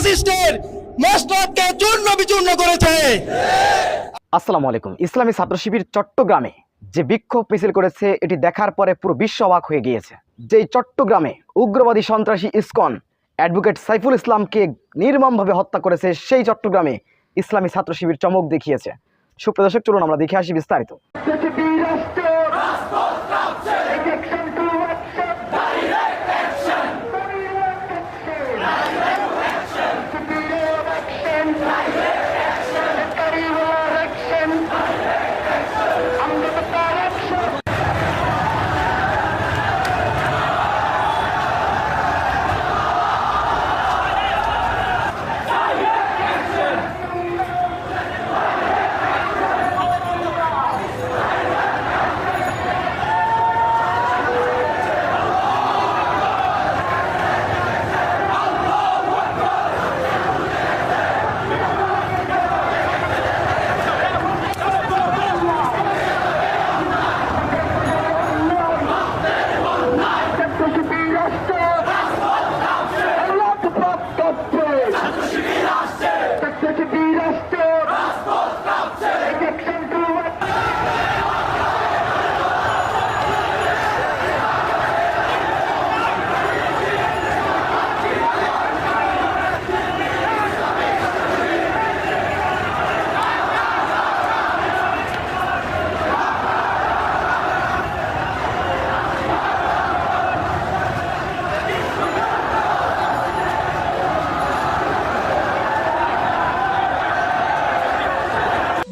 ফ্যাসিস্টের মসনদকে চূর্ণ বিচূর্ণ করেছে। আসসালামু আলাইকুম। ইসলামী ছাত্র শিবির চট্টগ্রামে যে বিক্ষোভ মিছিল করেছে এটি দেখার পরে পুরো বিশ্ব অবাক হয়ে গিয়েছে। যেই চট্টগ্রামে উগ্রবাদী সন্ত্রাসী ইসকন অ্যাডভোকেট সাইফুল ইসলামকে নির্মমভাবে হত্যা করেছে, সেই চট্টগ্রামে ইসলামী ছাত্র শিবির চমক দেখিয়েছে। সুপ্রিয় দর্শক, চলুন আমরা দেখে আসি বিস্তারিত।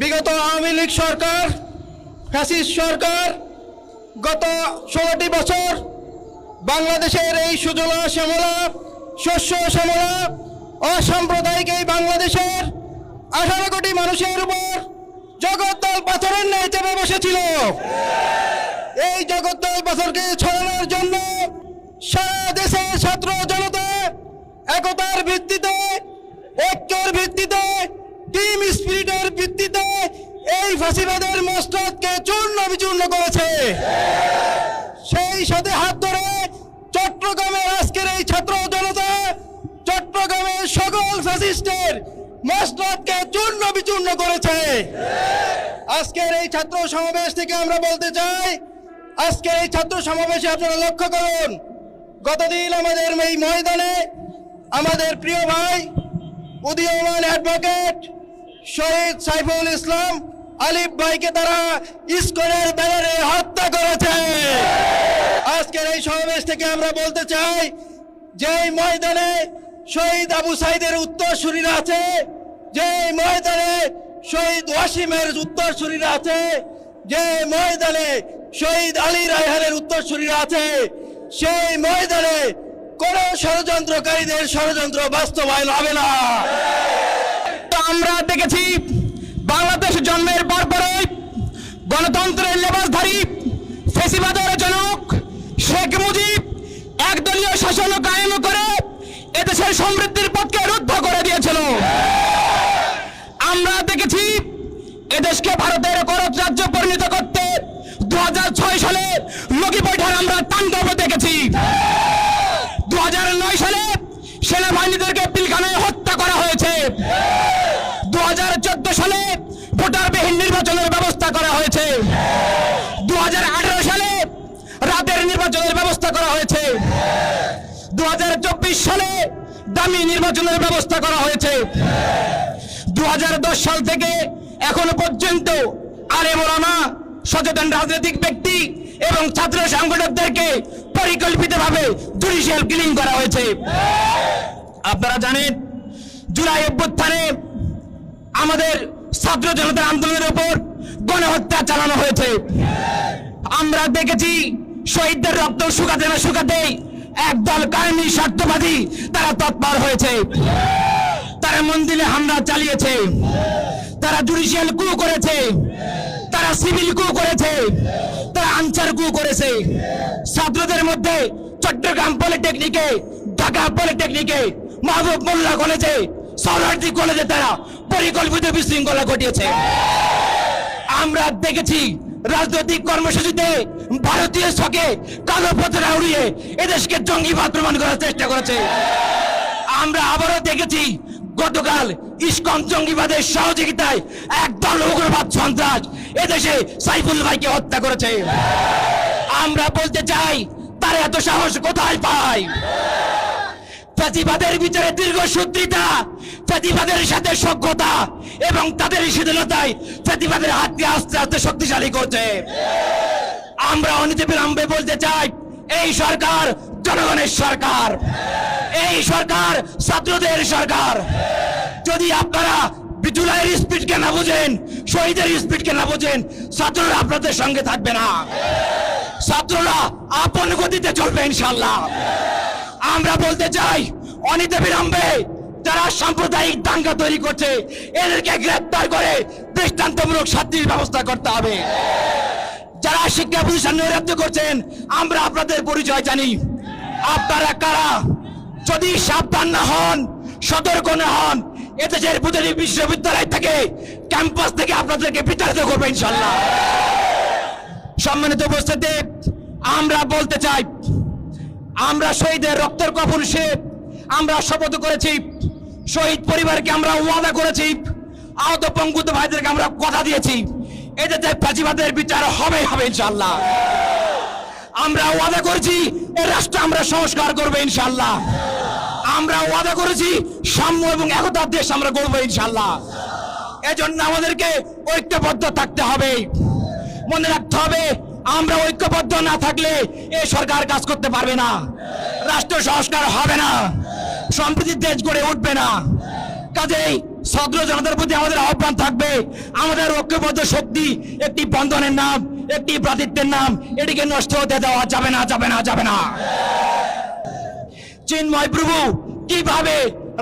বিগত আওয়ামী লীগ সরকার, ফ্যাসিস্ট সরকার গত 16টি বছর বাংলাদেশের এই সুজলা শ্যামলা, শস্য শ্যামলা, অসাম্প্রদায়িক এই বাংলাদেশের 18 কোটি মানুষের উপর জগদ্দল পাথরের ন্যায় চেপে বসেছিল। এই জগদ্দল পাথরকে ছড়ানোর জন্য সারা দেশের ছাত্র জনতা একতার ভিত্তিতে, ঐক্যের ভিত্তিতে, টিম স্পিরিটের ভিত্তিতে এই ফাঁসিবাদের মসনদকে চূর্ণ বিচূর্ণ করেছে। সেই সাথে হাত ধরে চট্টগ্রামের আজকের এই ছাত্র জনতা চট্টগ্রামের সকল ফ্যাসিস্টের মসনদকে চূর্ণ বিচূর্ণ করেছে। আজকের এই ছাত্র সমাবেশ থেকে আমরা বলতে চাই, আজকের এই ছাত্র সমাবেশে আপনারা লক্ষ্য করুন, গতদিন আমাদের এই ময়দানে আমাদের প্রিয় ভাই উদীয়মান অ্যাডভোকেট শহীদ সাইফুল ইসলাম আলিফ ভাইকে তারা ইসকনের ব্যানারে হত্যা করেছে। আজকের এই সমাবেশ থেকে আমরা বলতে চাই, যে ময়দানে শহীদ আবু সাইদের উত্তরসূরিরা আছে, যে ময়দানে শহীদ ওয়াসিমের উত্তরসূরিরা আছে, যে ময়দানে শহীদ আলী রায়হানের উত্তরসূরিরা আছে, সেই ময়দানে কোন ষড়যন্ত্রকারীদের ষড়যন্ত্র বাস্তবায়ন হবে না। আমরা দেখেছি বাংলাদেশ জন্মের পরপরই গণতন্ত্রের লেবাসধারী ফ্যাসিবাদের জনক শেখ মুজিব একদলীয় শাসন কায়েম করে এদেশের সমৃদ্ধির পথকে রুদ্ধ করে দিয়েছিল। আমরা দেখেছি এদেশকে ভারতের করজ রাজ্য পরিণত করতে 2006 সালে লগি বৈঠার আমরা তাণ্ডব দেখেছি। 2009 সালে সেনাবাহিনীদেরকে পিলখানায় হত্যা করা হয়েছে। 2014 সালে ভোটারবিহীন নির্বাচনের ব্যবস্থা করা হয়েছে। 2018 সালে রাতের নির্বাচনের ব্যবস্থা করা হয়েছে। 2024 সালে দামি নির্বাচনের ব্যবস্থা করা হয়েছে। 2010 সাল থেকে এখনো পর্যন্ত আলেম ওলামা, সচেতন রাজনৈতিক ব্যক্তি এবং ছাত্র সংগঠকদেরকে পরিকল্পিতভাবে জুডিশিয়াল কিলিং করা হয়েছে। আপনারা জানেন, জুলাই অভ্যুত্থানে আমাদের ছাত্র জনতার আন্দোলনের উপর গণহত্যা চালানো হয়েছে। আমরা দেখেছি শহীদদের রক্ত শুকাতে না শুকাতেই একদল কায়েমি স্বার্থবাদী তারা তৎপর হয়েছে। তারা মন্দিরে হামলা চালিয়েছে, তারা জুডিশিয়াল কু করেছে, তারা সিভিল কু করেছে, তারা আনসার কু করেছে। ছাত্রদের মধ্যে চট্টগ্রাম পলিটেকনিকে, ঢাকা পলিটেকনিকে, মাহবুব মোল্লা কলেজে, সরওয়ার্দী কলেজে তারা পরিকল্পিত বিশৃঙ্খলা ঘটিয়েছে। আমরা দেখেছি রাজনৈতিক কর্মসূচিতে ভারতীয় ছকে কালো পতাকা উড়িয়ে এদেশকে জঙ্গিবাদ প্রমাণ করার চেষ্টা করেছে। আমরা আবারও দেখেছি গতকাল ইসকন জঙ্গিবাদের সহযোগিতায় একদল উগ্রবাদ সন্ত্রাস এদেশে সাইফুল ভাইকে হত্যা করেছে। আমরা বলতে চাই তার এত সাহস কোথায় পায়? ফ্যাসিবাদের বিচারে দীর্ঘসূত্রিতা, ফ্যাসিবাদের সাথে সখ্যতা এবং তাদের শিথিলতায় ফ্যাসিবাদের হাতকে আস্তে আস্তে শক্তিশালী করছে। আমরা অনতিবিলম্বে বলতে চাই, এই সরকার জনগণের সরকার, এই সরকার ছাত্রদের সরকার। যদি আপনারা জুলাইয়ের স্পিডকে না বুঝেন, শহীদের স্পিডকে না বুঝেন, ছাত্ররা আপনাদের সঙ্গে থাকবে না। ছাত্ররা আপন গতিতে চলবে ইনশাল্লাহ। আমরা বলতে চাই, অনতিবিলম্বে যারা সাম্প্রদায়িক দাঙ্গা তৈরি করছে এদেরকে গ্রেফতার করে দৃষ্টান্তমূলক শাস্তির ব্যবস্থা করতে হবে। যারা শিক্ষা প্রতিষ্ঠান নৈরাজ্য করছেন, আমরা আপনাদের পরিচয় জানি। আপনারা কারা? যদি সাবধান না হন, সতর্ক না হন, এদেশের প্রতিটি বিশ্ববিদ্যালয় থেকে, ক্যাম্পাস থেকে আপনাদেরকে বিতাড়িত করবে ইনশাল্লাহ। সম্মানিত উপস্থিতি, আমরা বলতে চাই, আমরা শহীদের রক্তের কফন সে আমরা শপথ করেছি, শহীদ পরিবারকে আমরা ওয়াদা করেছি, আহত পঙ্গুত ভাইদেরকে আমরা কথা দিয়েছি, এদেশে ফ্যাসিবাদের বিচার হবে হবে ইনশাআল্লাহ। আমরা ওয়াদা করেছি এই রাষ্ট্র আমরা সংস্কার করবো ইনশাআল্লাহ। আমরা ওয়াদা করেছি সাম্য এবং একতার দেশ আমরা গড়বো ইনশাআল্লাহ। এজন্য আমাদেরকে ঐক্যবদ্ধ থাকতে হবে। মনে রাখতে হবে, আমরা ঐক্যবদ্ধ না থাকলে এই সরকার কাজ করতে পারবে না, রাষ্ট্র সংস্কার হবে না, সম্প্রীতির দেশ গড়ে উঠবে না। কাজেই ছাত্র জনতার প্রতি আমাদের আহ্বান থাকবে, আমাদের ঐক্যবদ্ধ শক্তি একটি বন্ধনের নাম, একটি ভ্রাতৃত্বের নাম, এটিকে নষ্ট হতে দেওয়া যাবে না, যাবে না, যাবে না। চিন্ময় প্রভু কিভাবে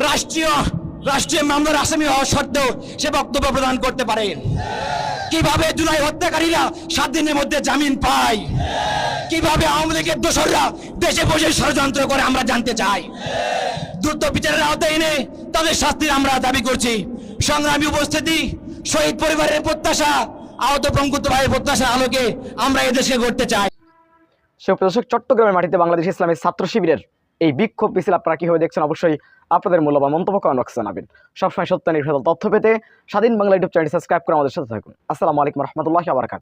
রাষ্ট্রীয় মামলার আসামি হওয়া সত্ত্বেও সে বক্তব্য প্রদান করতে পারে? কিভাবে জুলাই হত্যাকারীরা 7 দিনের মধ্যে জামিন পায়? কিভাবে আওয়ামী লীগের দোসররা দেশে বসে ষড়যন্ত্র করে? আমরা জানতে চাই। দ্রুত বিচারের আওতায় এনে তাদের শাস্তির আমরা দাবি করছি। সংগ্রামী উপস্থিতি, শহীদ পরিবারের প্রত্যাশা, আহত পঙ্গুত ভাইয়ের প্রত্যাশার আলোকে আমরা এদেশকে গড়তে চাই। সুপ্রদর্শক, চট্টগ্রামের মাটিতে বাংলাদেশ ইসলামী ছাত্র শিবিরের এই বিক্ষোভ মিছিল আপনারা কিভাবে দেখছেন অবশ্যই আপনাদের মূল্যবান মন্তব্য করেন বক্সে জানাবেন। সবসময় সত্য নির্ভর তথ্য পেতে স্বাধীন বাংলা ইউটিউব চ্যানেল সাবস্ক্রাইব করে আমাদের সাথে থাকুন। আসসালামু আলাইকুম রহমতুল্লাহি ওয়া বারাকাতুহু।